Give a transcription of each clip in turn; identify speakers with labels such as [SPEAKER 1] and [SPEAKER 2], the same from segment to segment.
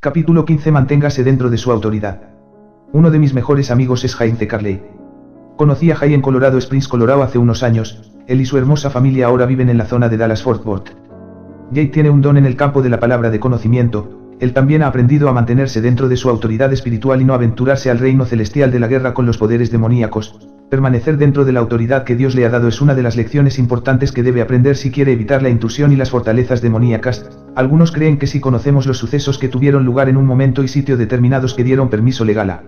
[SPEAKER 1] Capítulo 15. Manténgase dentro de su autoridad. Uno de mis mejores amigos es Jaime Carley. Conocí a Jay en Colorado Springs, Colorado hace unos años. Él y su hermosa familia ahora viven en la zona de Dallas-Fort Worth. Jay tiene un don en el campo de la palabra de conocimiento. Él también ha aprendido a mantenerse dentro de su autoridad espiritual y no aventurarse al reino celestial de la guerra con los poderes demoníacos. Permanecer dentro de la autoridad que Dios le ha dado es una de las lecciones importantes que debe aprender si quiere evitar la intrusión y las fortalezas demoníacas. Algunos creen que si conocemos los sucesos que tuvieron lugar en un momento y sitio determinados que dieron permiso legal a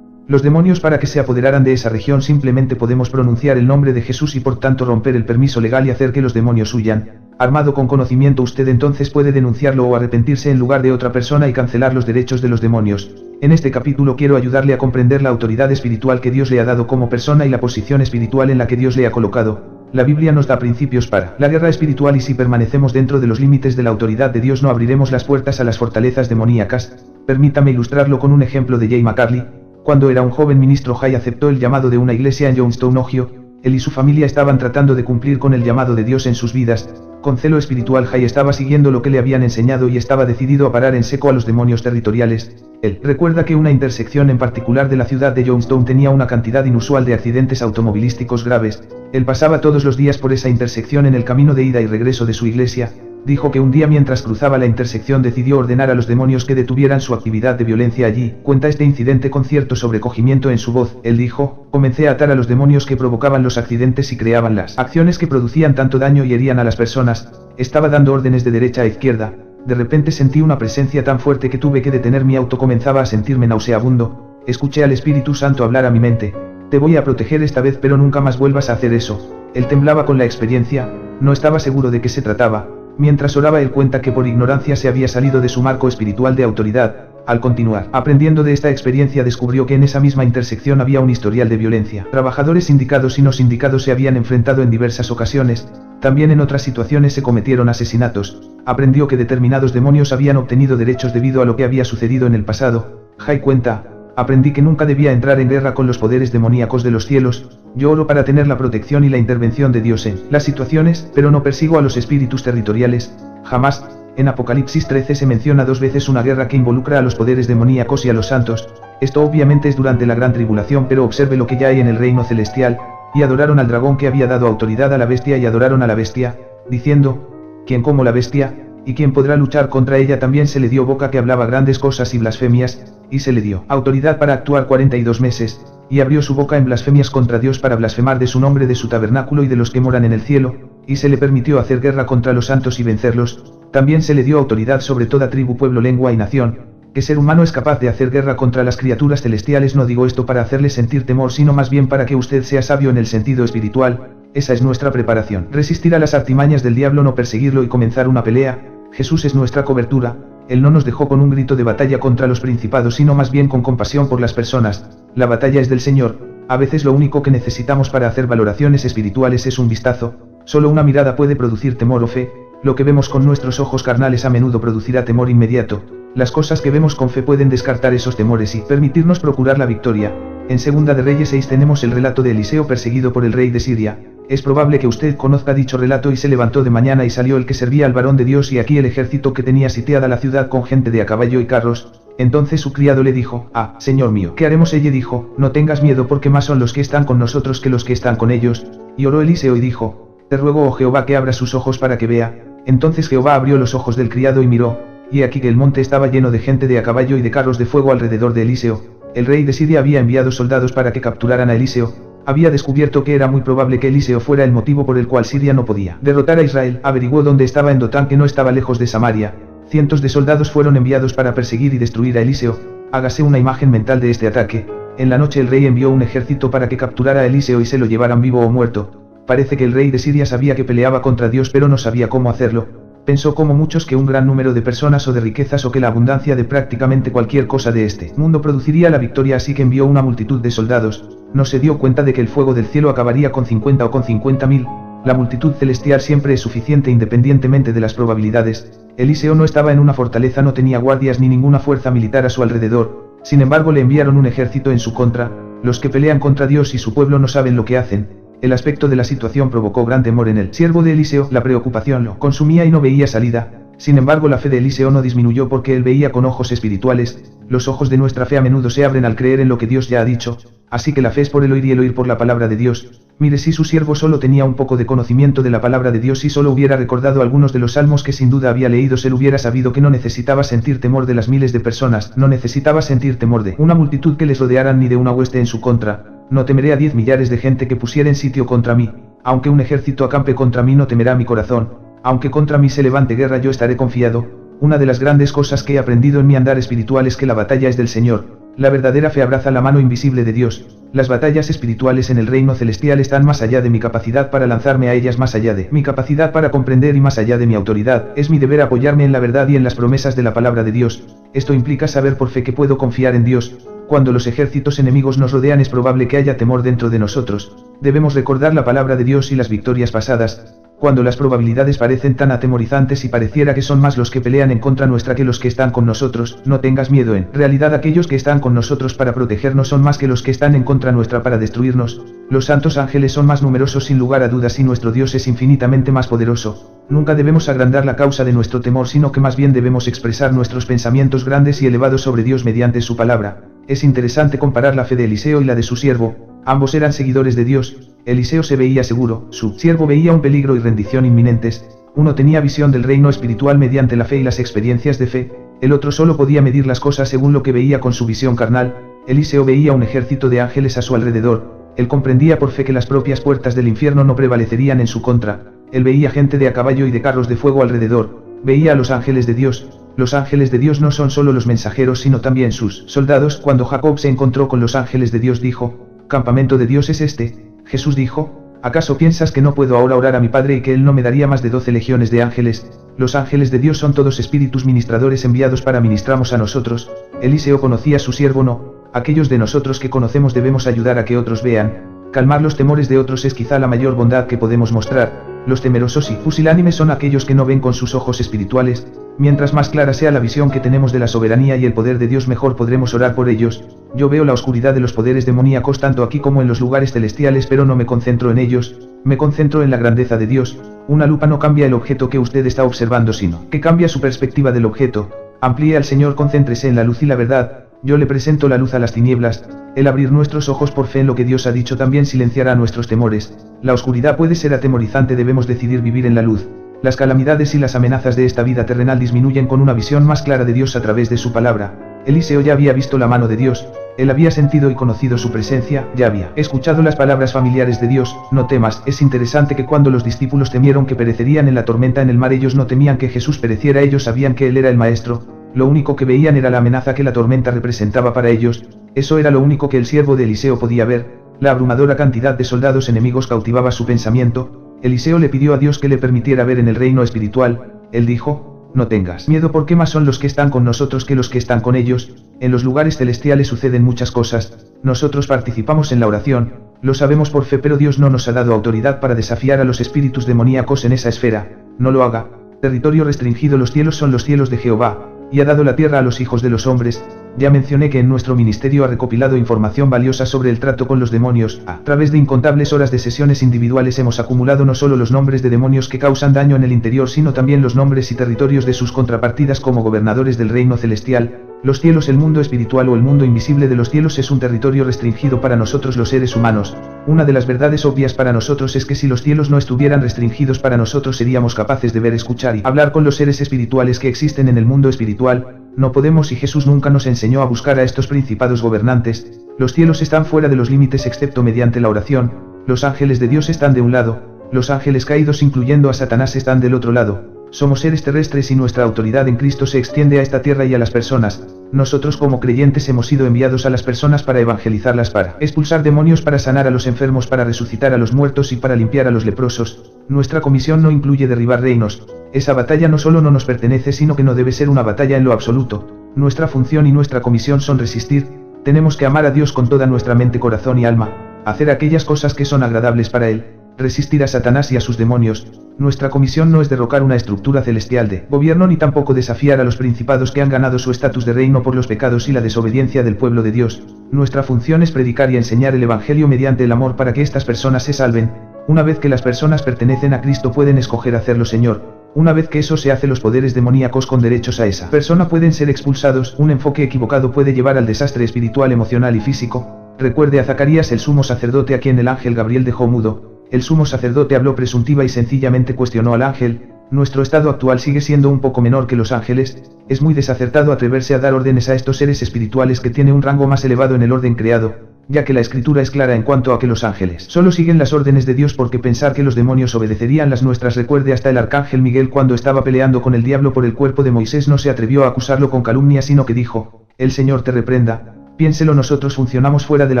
[SPEAKER 1] los demonios para que se apoderaran de esa región, simplemente podemos pronunciar el nombre de Jesús y por tanto romper el permiso legal y hacer que los demonios huyan. Armado con conocimiento, usted entonces puede denunciarlo o arrepentirse en lugar de otra persona y cancelar los derechos de los demonios. En este capítulo quiero ayudarle a comprender la autoridad espiritual que Dios le ha dado como persona y la posición espiritual en la que Dios le ha colocado. La Biblia nos da principios para la guerra espiritual y si permanecemos dentro de los límites de la autoridad de Dios no abriremos las puertas a las fortalezas demoníacas. Permítame ilustrarlo con un ejemplo de Jay McCarley. Cuando era un joven ministro, Jay aceptó el llamado de una iglesia en Johnstown, Ohio. Él y su familia estaban tratando de cumplir con el llamado de Dios en sus vidas. Con celo espiritual, Jay estaba siguiendo lo que le habían enseñado y estaba decidido a parar en seco a los demonios territoriales. Él recuerda que una intersección en particular de la ciudad de Johnstown tenía una cantidad inusual de accidentes automovilísticos graves. Él pasaba todos los días por esa intersección en el camino de ida y regreso de su iglesia. Dijo que un día mientras cruzaba la intersección decidió ordenar a los demonios que detuvieran su actividad de violencia allí. Cuenta este incidente con cierto sobrecogimiento en su voz. Él dijo: comencé a atar a los demonios que provocaban los accidentes y creaban las acciones que producían tanto daño y herían a las personas. Estaba dando órdenes de derecha a izquierda. De repente sentí una presencia tan fuerte que tuve que detener mi auto. Comenzaba a sentirme nauseabundo. Escuché al Espíritu Santo hablar a mi mente: te voy a proteger esta vez, pero nunca más vuelvas a hacer eso. Él temblaba con la experiencia, no estaba seguro de qué se trataba. Mientras oraba, él cuenta que por ignorancia se había salido de su marco espiritual de autoridad. Al continuar aprendiendo de esta experiencia, descubrió que en esa misma intersección había un historial de violencia. Trabajadores sindicados y no sindicados se habían enfrentado en diversas ocasiones. También en otras situaciones se cometieron asesinatos. Aprendió que determinados demonios habían obtenido derechos debido a lo que había sucedido en el pasado. Jay cuenta: aprendí que nunca debía entrar en guerra con los poderes demoníacos de los cielos. Yo oro para tener la protección y la intervención de Dios en las situaciones, pero no persigo a los espíritus territoriales. Jamás. En Apocalipsis 13 se menciona 2 veces una guerra que involucra a los poderes demoníacos y a los santos. Esto obviamente es durante la gran tribulación, pero observe lo que ya hay en el reino celestial. Y adoraron al dragón que había dado autoridad a la bestia y adoraron a la bestia, diciendo: ¿quién como la bestia? ¿Y quién podrá luchar contra ella? También se le dio boca que hablaba grandes cosas y blasfemias, y se le dio autoridad para actuar 42 meses, y abrió su boca en blasfemias contra Dios para blasfemar de su nombre, de su tabernáculo y de los que moran en el cielo, y se le permitió hacer guerra contra los santos y vencerlos. También se le dio autoridad sobre toda tribu, pueblo, lengua y nación. ¿Qué ser humano es capaz de hacer guerra contra las criaturas celestiales? No digo esto para hacerle sentir temor, sino más bien para que usted sea sabio en el sentido espiritual. Esa es nuestra preparación. Resistir a las artimañas del diablo, no perseguirlo y comenzar una pelea. Jesús es nuestra cobertura. Él no nos dejó con un grito de batalla contra los principados, sino más bien con compasión por las personas. La batalla es del Señor. A veces lo único que necesitamos para hacer valoraciones espirituales es un vistazo. Solo una mirada puede producir temor o fe. Lo que vemos con nuestros ojos carnales a menudo producirá temor inmediato. Las cosas que vemos con fe pueden descartar esos temores y permitirnos procurar la victoria. En Segunda de Reyes 6 tenemos el relato de Eliseo perseguido por el rey de Siria. Es probable que usted conozca dicho relato: y se levantó de mañana y salió el que servía al varón de Dios, y aquí el ejército que tenía sitiada la ciudad con gente de a caballo y carros. Entonces su criado le dijo: ah, señor mío, ¿qué haremos? Ella dijo: no tengas miedo, porque más son los que están con nosotros que los que están con ellos. Y oró Eliseo y dijo: te ruego, oh Jehová, que abra sus ojos para que vea. Entonces Jehová abrió los ojos del criado y miró, y aquí que el monte estaba lleno de gente de a caballo y de carros de fuego alrededor de Eliseo. El rey de Siria había enviado soldados para que capturaran a Eliseo. Había descubierto que era muy probable que Eliseo fuera el motivo por el cual Siria no podía derrotar a Israel. Averiguó dónde estaba en Dotán, que no estaba lejos de Samaria. Cientos de soldados fueron enviados para perseguir y destruir a Eliseo. Hágase una imagen mental de este ataque. En la noche el rey envió un ejército para que capturara a Eliseo y se lo llevaran vivo o muerto. Parece que el rey de Siria sabía que peleaba contra Dios, pero no sabía cómo hacerlo. Pensó, como muchos, que un gran número de personas o de riquezas o que la abundancia de prácticamente cualquier cosa de este mundo produciría la victoria, así que envió una multitud de soldados. No se dio cuenta de que el fuego del cielo acabaría con 50 o con 50.000. La multitud celestial siempre es suficiente independientemente de las probabilidades. Eliseo no estaba en una fortaleza, no tenía guardias ni ninguna fuerza militar a su alrededor. Sin embargo, le enviaron un ejército en su contra. Los que pelean contra Dios y su pueblo no saben lo que hacen. El aspecto de la situación provocó gran temor en el siervo de Eliseo. La preocupación lo consumía y no veía salida. Sin embargo, la fe de Eliseo no disminuyó porque él veía con ojos espirituales. Los ojos de nuestra fe a menudo se abren al creer en lo que Dios ya ha dicho, así que la fe es por el oír y el oír por la palabra de Dios. Mire, si su siervo solo tenía un poco de conocimiento de la palabra de Dios y solo hubiera recordado algunos de los salmos que sin duda había leído, él hubiera sabido que no necesitaba sentir temor de las miles de personas, no necesitaba sentir temor de una multitud que les rodearan ni de una hueste en su contra. No temeré a 10 millares de gente que pusieren sitio contra mí, aunque un ejército acampe contra mí no temerá mi corazón, aunque contra mí se levante guerra yo estaré confiado. Una de las grandes cosas que he aprendido en mi andar espiritual es que la batalla es del Señor. La verdadera fe abraza la mano invisible de Dios. Las batallas espirituales en el reino celestial están más allá de mi capacidad para lanzarme a ellas, más allá de mi capacidad para comprender y más allá de mi autoridad. Es mi deber apoyarme en la verdad y en las promesas de la palabra de Dios. Esto implica saber por fe que puedo confiar en Dios. Cuando los ejércitos enemigos nos rodean es probable que haya temor dentro de nosotros. Debemos recordar la palabra de Dios y las victorias pasadas. Cuando las probabilidades parecen tan atemorizantes y pareciera que son más los que pelean en contra nuestra que los que están con nosotros, no tengas miedo. En realidad aquellos que están con nosotros para protegernos son más que los que están en contra nuestra para destruirnos. Los santos ángeles son más numerosos sin lugar a dudas y nuestro Dios es infinitamente más poderoso. Nunca debemos agrandar la causa de nuestro temor, sino que más bien debemos expresar nuestros pensamientos grandes y elevados sobre Dios mediante su palabra. Es interesante comparar la fe de Eliseo y la de su siervo. Ambos eran seguidores de Dios. Eliseo se veía seguro, su siervo veía un peligro y rendición inminentes. Uno tenía visión del reino espiritual mediante la fe y las experiencias de fe, el otro solo podía medir las cosas según lo que veía con su visión carnal. Eliseo veía un ejército de ángeles a su alrededor. Él comprendía por fe que las propias puertas del infierno no prevalecerían en su contra. Él veía gente de a caballo y de carros de fuego alrededor. Veía a los ángeles de Dios. Los ángeles de Dios no son solo los mensajeros sino también sus soldados. Cuando Jacob se encontró con los ángeles de Dios dijo: «¿Campamento de Dios es este?». Jesús dijo: «¿Acaso piensas que no puedo ahora orar a mi Padre y que Él no me daría más de 12 legiones de ángeles?». Los ángeles de Dios son todos espíritus ministradores enviados para ministrarnos a nosotros. Eliseo conocía a su siervo no. Aquellos de nosotros que conocemos debemos ayudar a que otros vean. Calmar los temores de otros es quizá la mayor bondad que podemos mostrar. Los temerosos y pusilánimes son aquellos que no ven con sus ojos espirituales. Mientras más clara sea la visión que tenemos de la soberanía y el poder de Dios, mejor podremos orar por ellos. Yo veo la oscuridad de los poderes demoníacos tanto aquí como en los lugares celestiales, pero no me concentro en ellos, me concentro en la grandeza de Dios. Una lupa no cambia el objeto que usted está observando, sino que cambia su perspectiva del objeto. Amplíe al Señor, concéntrese en la luz y la verdad. Yo le presento la luz a las tinieblas. El abrir nuestros ojos por fe en lo que Dios ha dicho también silenciará nuestros temores. La oscuridad puede ser atemorizante, debemos decidir vivir en la luz. Las calamidades y las amenazas de esta vida terrenal disminuyen con una visión más clara de Dios a través de su palabra. Eliseo ya había visto la mano de Dios, él había sentido y conocido su presencia, ya había escuchado las palabras familiares de Dios: «No temas». Es interesante que cuando los discípulos temieron que perecerían en la tormenta en el mar, ellos no temían que Jesús pereciera, ellos sabían que Él era el Maestro. Lo único que veían era la amenaza que la tormenta representaba para ellos. Eso era lo único que el siervo de Eliseo podía ver. La abrumadora cantidad de soldados enemigos cautivaba su pensamiento. Eliseo le pidió a Dios que le permitiera ver en el reino espiritual. Él dijo: «No tengas miedo, porque más son los que están con nosotros que los que están con ellos». En los lugares celestiales suceden muchas cosas. Nosotros participamos en la oración, lo sabemos por fe, pero Dios no nos ha dado autoridad para desafiar a los espíritus demoníacos en esa esfera. No lo haga. Territorio restringido. Los cielos son los cielos de Jehová, y ha dado la tierra a los hijos de los hombres. Ya mencioné que en nuestro ministerio ha recopilado información valiosa sobre el trato con los demonios. A través de incontables horas de sesiones individuales hemos acumulado no solo los nombres de demonios que causan daño en el interior, sino también los nombres y territorios de sus contrapartidas como gobernadores del reino celestial. Los cielos, el mundo espiritual o el mundo invisible de los cielos, es un territorio restringido para nosotros los seres humanos. Una de las verdades obvias para nosotros es que si los cielos no estuvieran restringidos para nosotros, seríamos capaces de ver, escuchar y hablar con los seres espirituales que existen en el mundo espiritual. No podemos, y Jesús nunca nos enseñó a buscar a estos principados gobernantes. Los cielos están fuera de los límites excepto mediante la oración. Los ángeles de Dios están de un lado, los ángeles caídos incluyendo a Satanás están del otro lado. Somos seres terrestres y nuestra autoridad en Cristo se extiende a esta tierra y a las personas. Nosotros como creyentes hemos sido enviados a las personas para evangelizarlas, para expulsar demonios, para sanar a los enfermos, para resucitar a los muertos y para limpiar a los leprosos. Nuestra comisión no incluye derribar reinos. Esa batalla no solo no nos pertenece, sino que no debe ser una batalla en lo absoluto. Nuestra función y nuestra comisión son resistir. Tenemos que amar a Dios con toda nuestra mente, corazón y alma, hacer aquellas cosas que son agradables para Él, resistir a Satanás y a sus demonios. Nuestra comisión no es derrocar una estructura celestial de gobierno ni tampoco desafiar a los principados que han ganado su estatus de reino por los pecados y la desobediencia del pueblo de Dios. Nuestra función es predicar y enseñar el Evangelio mediante el amor para que estas personas se salven. Una vez que las personas pertenecen a Cristo, pueden escoger hacerlo, Señor. Una vez que eso se hace, los poderes demoníacos con derechos a esa persona pueden ser expulsados. Un enfoque equivocado puede llevar al desastre espiritual, emocional y físico. Recuerde a Zacarías, el sumo sacerdote, a quien el ángel Gabriel dejó mudo. El sumo sacerdote habló presuntiva y sencillamente cuestionó al ángel: nuestro estado actual sigue siendo un poco menor que los ángeles. Es muy desacertado atreverse a dar órdenes a estos seres espirituales que tienen un rango más elevado en el orden creado, ya que la escritura es clara en cuanto a que los ángeles solo siguen las órdenes de Dios. Porque pensar que los demonios obedecerían las nuestras. Recuerde hasta el arcángel Miguel, cuando estaba peleando con el diablo por el cuerpo de Moisés, no se atrevió a acusarlo con calumnia, sino que dijo: el Señor te reprenda. Piénselo, nosotros funcionamos fuera de la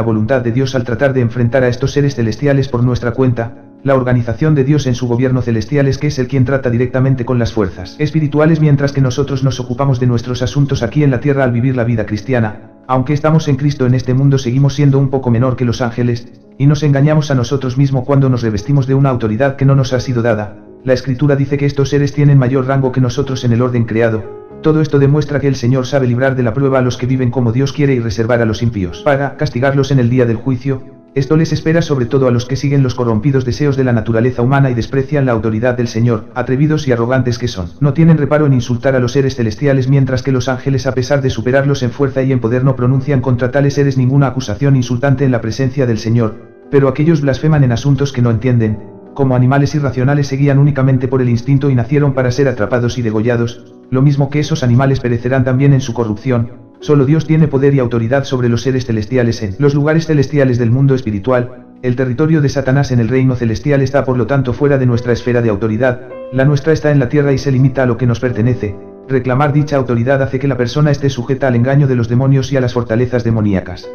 [SPEAKER 1] voluntad de Dios al tratar de enfrentar a estos seres celestiales por nuestra cuenta. La organización de Dios en su gobierno celestial es que es Él quien trata directamente con las fuerzas espirituales, mientras que nosotros nos ocupamos de nuestros asuntos aquí en la tierra al vivir la vida cristiana. Aunque estamos en Cristo en este mundo, seguimos siendo un poco menor que los ángeles, y nos engañamos a nosotros mismos cuando nos revestimos de una autoridad que no nos ha sido dada. La escritura dice que estos seres tienen mayor rango que nosotros en el orden creado. Todo esto demuestra que el Señor sabe librar de la prueba a los que viven como Dios quiere y reservar a los impíos para castigarlos en el día del juicio. Esto les espera sobre todo a los que siguen los corrompidos deseos de la naturaleza humana y desprecian la autoridad del Señor. Atrevidos y arrogantes que son, no tienen reparo en insultar a los seres celestiales, mientras que los ángeles, a pesar de superarlos en fuerza y en poder, no pronuncian contra tales seres ninguna acusación insultante en la presencia del Señor. Pero aquellos blasfeman en asuntos que no entienden. Como animales irracionales se guían únicamente por el instinto y nacieron para ser atrapados y degollados. Lo mismo que esos animales perecerán también en su corrupción. Solo Dios tiene poder y autoridad sobre los seres celestiales en los lugares celestiales del mundo espiritual. El territorio de Satanás en el reino celestial está por lo tanto fuera de nuestra esfera de autoridad. La nuestra está en la tierra y se limita a lo que nos pertenece. Reclamar dicha autoridad hace que la persona esté sujeta al engaño de los demonios y a las fortalezas demoníacas.